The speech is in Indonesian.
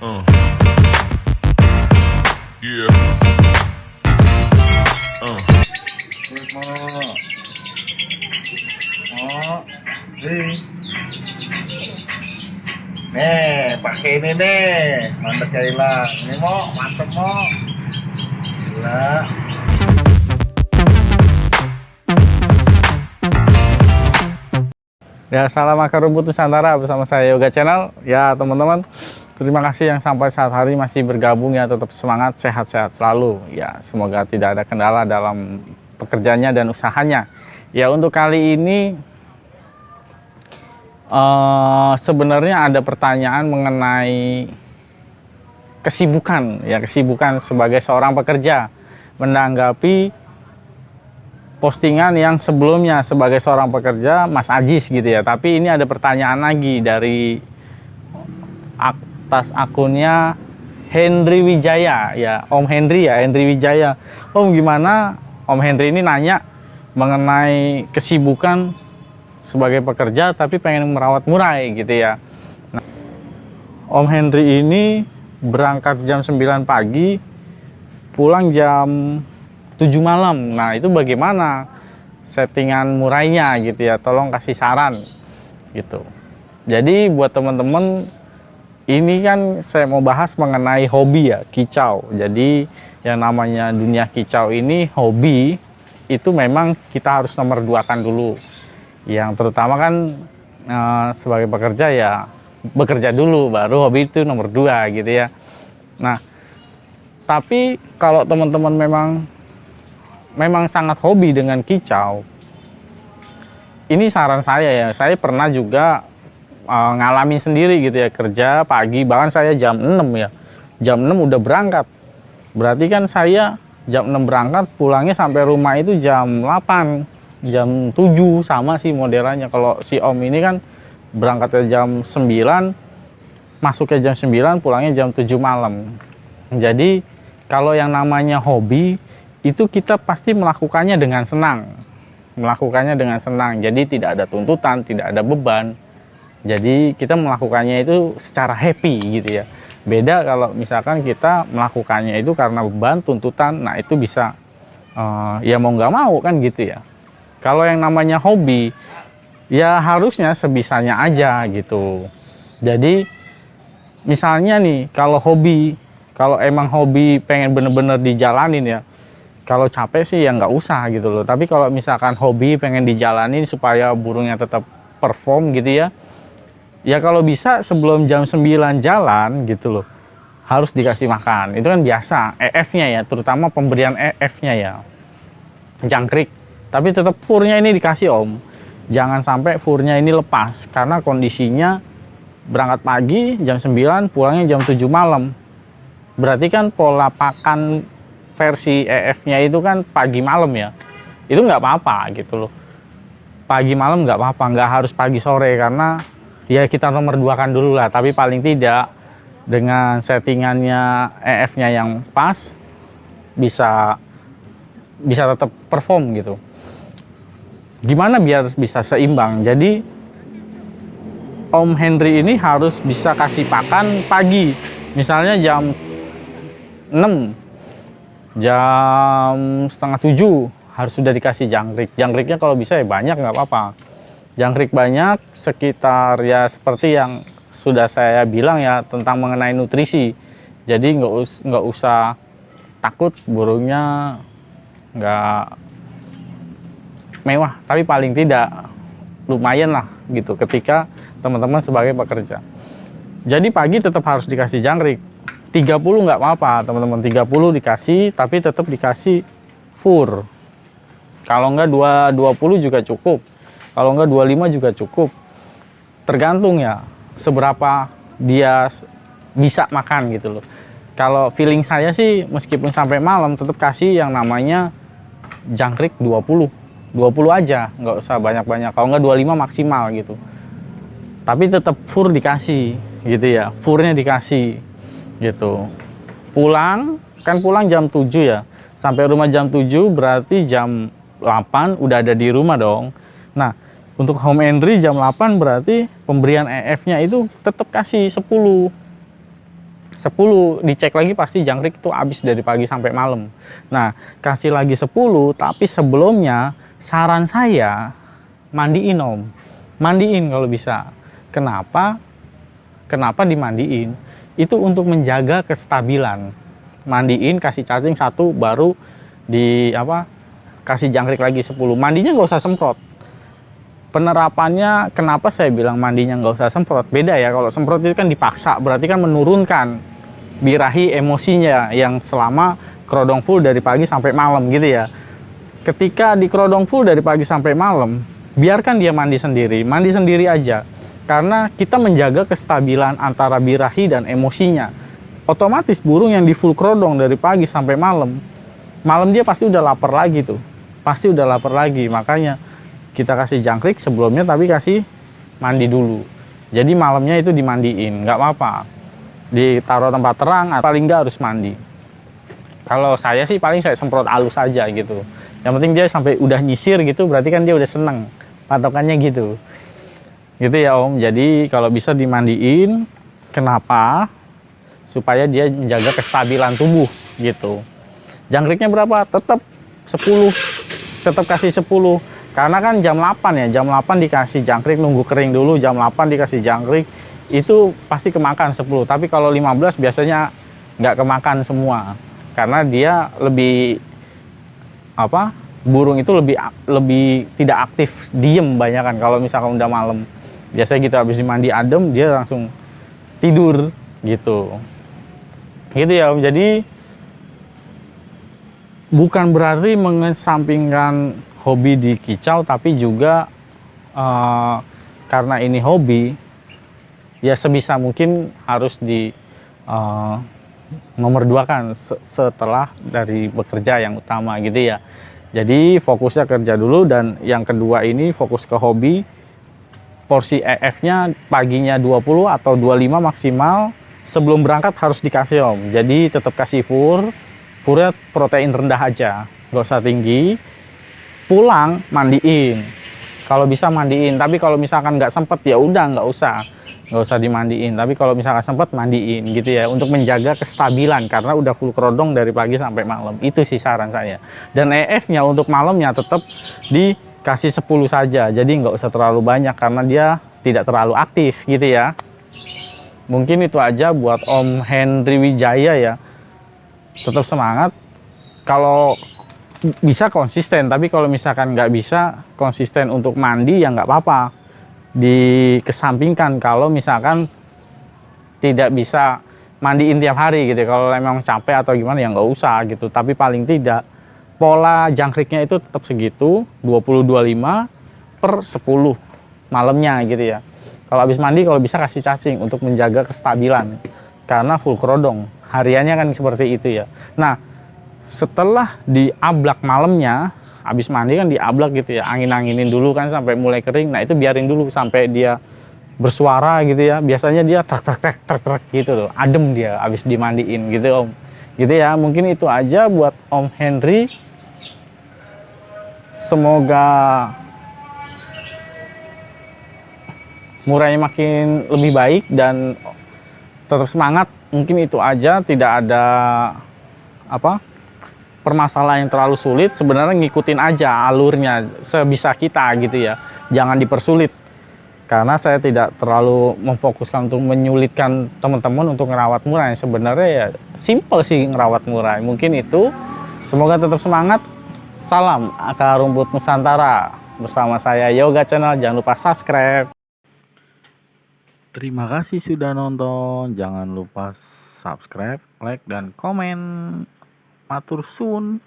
Uh, yeah. Uh. Nih, pakai ini nih, mandek ya hilang. Ini mau, mantep mau. Gila. Ya, salam akar rumput Nusantara bersama saya Yoga Channel. Ya, teman-teman, terima kasih yang sampai saat hari masih bergabung ya, tetap semangat, sehat-sehat selalu. Ya, semoga tidak ada kendala dalam pekerjaannya dan usahanya. Ya, untuk kali ini sebenarnya ada pertanyaan mengenai kesibukan, ya, kesibukan sebagai seorang pekerja menanggapi postingan yang sebelumnya sebagai seorang pekerja Mas Ajis gitu ya. Tapi ini ada pertanyaan lagi dari atas akunnya Henry Wijaya ya, Om Henry ya, Henry Wijaya. Om, gimana Om Henry ini nanya mengenai kesibukan sebagai pekerja tapi pengen merawat murai gitu ya. Nah, Om Henry ini berangkat jam 9 pagi, pulang jam 7 malam. Nah, itu bagaimana settingan murainya gitu ya, tolong kasih saran gitu. Jadi buat teman-teman, ini kan saya mau bahas mengenai hobi ya, kicau. Jadi yang namanya dunia kicau ini hobi, itu memang kita harus nomor duakan dulu. Yang terutama kan sebagai pekerja ya bekerja dulu, baru hobi itu nomor 2 gitu ya. Nah, tapi kalau teman-teman memang sangat hobi dengan kicau, ini saran saya ya, saya pernah juga ngalamin sendiri gitu ya, kerja pagi, bahkan saya jam 6 ya, jam 6 udah berangkat, berarti kan saya jam 6 berangkat, pulangnya sampai rumah itu jam 8, jam 7, sama sih modelannya. Kalau si Om ini kan berangkatnya jam 9, masuknya jam 9, pulangnya jam 7 malam. Jadi kalau yang namanya hobi, itu kita pasti melakukannya dengan senang. Melakukannya dengan senang. Jadi tidak ada tuntutan, tidak ada beban. Jadi kita melakukannya itu secara happy gitu ya. Beda kalau misalkan kita melakukannya itu karena beban, tuntutan, nah itu bisa ya mau nggak mau kan gitu ya. Kalau yang namanya hobi, ya harusnya sebisanya aja gitu. Jadi misalnya nih, kalau hobi, kalau emang hobi pengen bener-bener dijalanin ya, kalau capek sih ya nggak usah gitu loh. Tapi kalau misalkan hobi pengen dijalanin supaya burungnya tetap perform gitu ya, ya kalau bisa sebelum jam 9 jalan gitu loh, harus dikasih makan. Itu kan biasa, EF-nya ya, terutama pemberian EF-nya ya, jangkrik. Tapi tetap furnya ini dikasih Om. Jangan sampai furnya ini lepas, karena kondisinya berangkat pagi jam 9, pulangnya jam 7 malam. Berarti kan pola pakan versi EF-nya itu kan pagi malam ya, itu nggak apa-apa gitu loh. Pagi malam nggak apa-apa, nggak harus pagi sore, karena ya kita nomor 2kan dulu lah. Tapi paling tidak dengan settingannya EF-nya yang pas, bisa tetap perform gitu. Gimana biar bisa seimbang? Jadi Om Henry ini harus bisa kasih pakan pagi, misalnya jam 6, jam setengah 7 harus sudah dikasih jangkrik. Jangkriknya kalau bisa ya banyak, nggak apa-apa. Jangkrik banyak, sekitar ya seperti yang sudah saya bilang ya tentang mengenai nutrisi. Jadi nggak usah takut burungnya nggak mewah, tapi paling tidak lumayan lah gitu ketika teman-teman sebagai pekerja. Jadi pagi tetap harus dikasih jangkrik. 30 nggak apa-apa teman-teman, 30 dikasih, tapi tetap dikasih fur. Kalau nggak 20 juga cukup, kalau nggak 25 juga cukup, tergantung ya seberapa dia bisa makan gitu loh. Kalau feeling saya sih meskipun sampai malam tetap kasih yang namanya jangkrik 20 aja, nggak usah banyak-banyak, kalau nggak 25 maksimal gitu. Tapi tetap fur dikasih gitu ya, furnya dikasih gitu. Pulang jam 7 ya, sampai rumah jam 7 berarti jam 8 udah ada di rumah dong. Nah, untuk home entry jam 8 berarti pemberian EF-nya itu tetap kasih 10. 10 dicek lagi pasti jangkrik itu habis dari pagi sampai malam. Nah, kasih lagi 10, tapi sebelumnya saran saya mandiin Om. Mandiin kalau bisa. Kenapa? Kenapa dimandiin? Itu untuk menjaga kestabilan. Mandiin, kasih cacing 1, baru kasih jangkrik lagi 10. Mandinya nggak usah semprot. Penerapannya kenapa saya bilang mandinya nggak usah semprot? Beda ya, kalau semprot itu kan dipaksa, berarti kan menurunkan birahi emosinya yang selama kerodong full dari pagi sampai malam gitu ya. Ketika di kerodong full dari pagi sampai malam, biarkan dia mandi sendiri aja. Karena kita menjaga kestabilan antara birahi dan emosinya. Otomatis burung yang di full kerodong dari pagi sampai malam, malam dia pasti udah lapar lagi tuh. Pasti udah lapar lagi, makanya kita kasih jangkrik sebelumnya tapi kasih mandi dulu. Jadi malamnya itu dimandiin, nggak apa-apa. Ditaruh tempat terang, paling nggak harus mandi. Kalau saya sih paling saya semprot halus aja gitu. Yang penting dia sampai udah nyisir gitu, berarti kan dia udah seneng. Patokannya gitu. Gitu ya Om. Jadi kalau bisa dimandiin, kenapa? Supaya dia menjaga kestabilan tubuh gitu. Jangkriknya berapa? Tetap 10. Tetap kasih 10. Karena kan jam 8 ya, jam 8 dikasih jangkrik, nunggu kering dulu, jam 8 dikasih jangkrik, itu pasti kemakan 10. Tapi kalau 15 biasanya nggak kemakan semua. Karena dia lebih, burung itu lebih tidak aktif, diem banyak kan kalau misalkan udah malam. Biasanya gitu habis dimandi adem, dia langsung tidur gitu. Gitu ya Om, jadi bukan berarti mengesampingkan hobi di kicau, tapi juga karena ini hobi, ya sebisa mungkin harus di nomor 2 kan setelah dari bekerja yang utama gitu ya. Jadi fokusnya kerja dulu, dan yang kedua ini fokus ke hobi. Porsi EF-nya paginya 20 atau 25 maksimal. Sebelum berangkat harus dikasih Om. Jadi tetap kasih purnya protein rendah aja, nggak usah tinggi. Pulang mandiin, kalau bisa mandiin. Tapi kalau misalkan nggak sempet ya udah nggak usah dimandiin. Tapi kalau misalkan sempet mandiin gitu ya, untuk menjaga kestabilan karena udah full kerodong dari pagi sampai malam. Itu sih saran saya. Dan EF-nya untuk malamnya tetap dikasih 10 saja. Jadi nggak usah terlalu banyak karena dia tidak terlalu aktif gitu ya. Mungkin itu aja buat Om Henry Wijaya ya. Tetap semangat. Kalau bisa konsisten, tapi kalau misalkan nggak bisa konsisten untuk mandi ya nggak apa-apa, dikesampingkan. Kalau misalkan tidak bisa mandiin tiap hari gitu, kalau memang capek atau gimana ya nggak usah gitu. Tapi paling tidak pola jangkriknya itu tetap segitu, 20-25 per 10 malamnya gitu ya. Kalau habis mandi kalau bisa kasih cacing untuk menjaga kestabilan karena full kerodong hariannya kan seperti itu ya. Nah, setelah diablak malamnya, habis mandi kan diablak gitu ya, angin-anginin dulu kan sampai mulai kering. Nah itu biarin dulu sampai dia bersuara gitu ya. Biasanya dia trek gitu loh, adem dia habis dimandiin gitu Om. Gitu ya, mungkin itu aja buat Om Henry. Semoga murahnya makin lebih baik dan tetap semangat. Mungkin itu aja, tidak ada permasalahan yang terlalu sulit. Sebenarnya ngikutin aja alurnya sebisa kita gitu ya, jangan dipersulit. Karena saya tidak terlalu memfokuskan untuk menyulitkan teman-teman untuk ngerawat murai. Sebenarnya ya simple sih ngerawat murai. Mungkin itu. Semoga tetap semangat. Salam akar rumput Nusantara bersama saya Yoga Channel. Jangan lupa subscribe. Terima kasih sudah nonton. Jangan lupa subscribe, like, dan komen. Matur suwun.